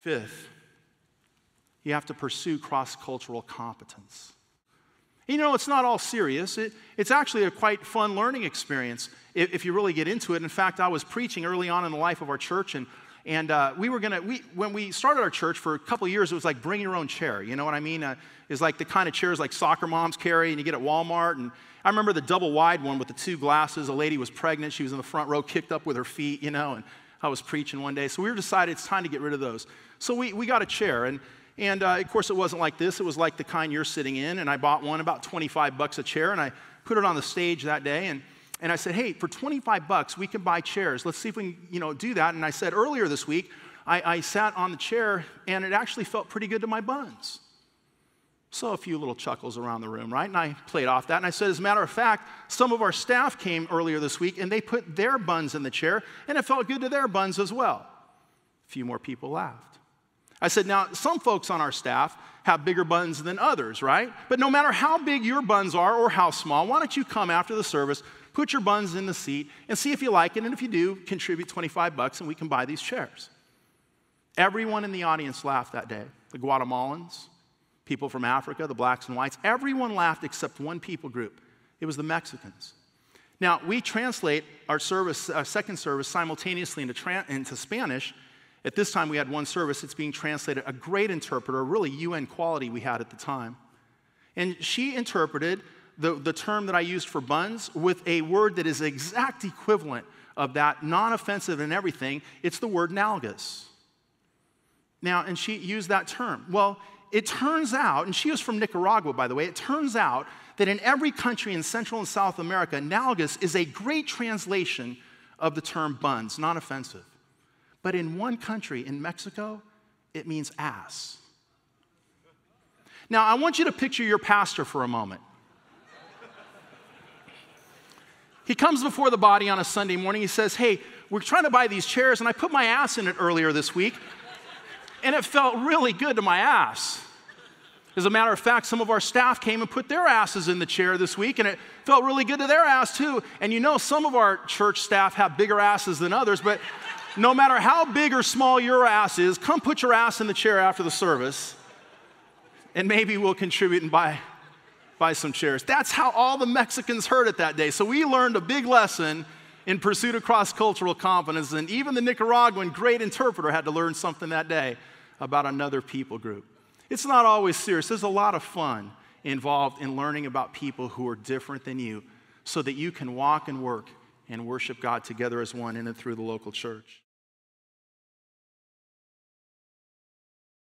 Fifth, you have to pursue cross-cultural competence. You know, it's not all serious. It's actually a quite fun learning experience if you really get into it. In fact, I was preaching early on in the life of our church, and when we started our church for a couple of years, it was like bring your own chair. You know what I mean? It's like the kind of chairs like soccer moms carry and you get at Walmart. And I remember the double wide one with the two glasses. A lady was pregnant. She was in the front row, kicked up with her feet, you know, and I was preaching one day. So we decided it's time to get rid of those. So we got a chair. And of course, it wasn't like this. It was like the kind you're sitting in. And I bought one, about $25 a chair. And I put it on the stage that day. And I said, hey, for $25, we can buy chairs. Let's see if we can, do that. And I said earlier this week, I sat on the chair, and it actually felt pretty good to my buns. So a few little chuckles around the room, right? And I played off that. And I said, as a matter of fact, some of our staff came earlier this week, and they put their buns in the chair, and it felt good to their buns as well. A few more people laughed. I said, now, some folks on our staff have bigger buns than others, right? But no matter how big your buns are or how small, why don't you come after the service, put your buns in the seat, and see if you like it, and if you do, contribute $25, and we can buy these chairs. Everyone in the audience laughed that day. The Guatemalans, people from Africa, the blacks and whites, everyone laughed except one people group. It was the Mexicans. Now, we translate our service, second service, simultaneously into Spanish. At this time, we had one service. It's being translated. A great interpreter, really UN quality we had at the time. And she interpreted the term that I used for buns with a word that is the exact equivalent of that, non-offensive and everything. It's the word Nalgas. Now, and she used that term. Well, it turns out, and she was from Nicaragua, by the way, it turns out that in every country in Central and South America, Nalgas is a great translation of the term buns, non-offensive. But in one country, in Mexico, it means ass. Now, I want you to picture your pastor for a moment. He comes before the body on a Sunday morning. He says, hey, we're trying to buy these chairs, and I put my ass in it earlier this week, and it felt really good to my ass. As a matter of fact, some of our staff came and put their asses in the chair this week, and it felt really good to their ass, too. And some of our church staff have bigger asses than others, but no matter how big or small your ass is, come put your ass in the chair after the service, and maybe we'll contribute and buy some chairs. That's how all the Mexicans heard it that day. So we learned a big lesson in pursuit of cross-cultural competence, and even the Nicaraguan great interpreter had to learn something that day about another people group. It's not always serious. There's a lot of fun involved in learning about people who are different than you so that you can walk and work and worship God together as one in and through the local church.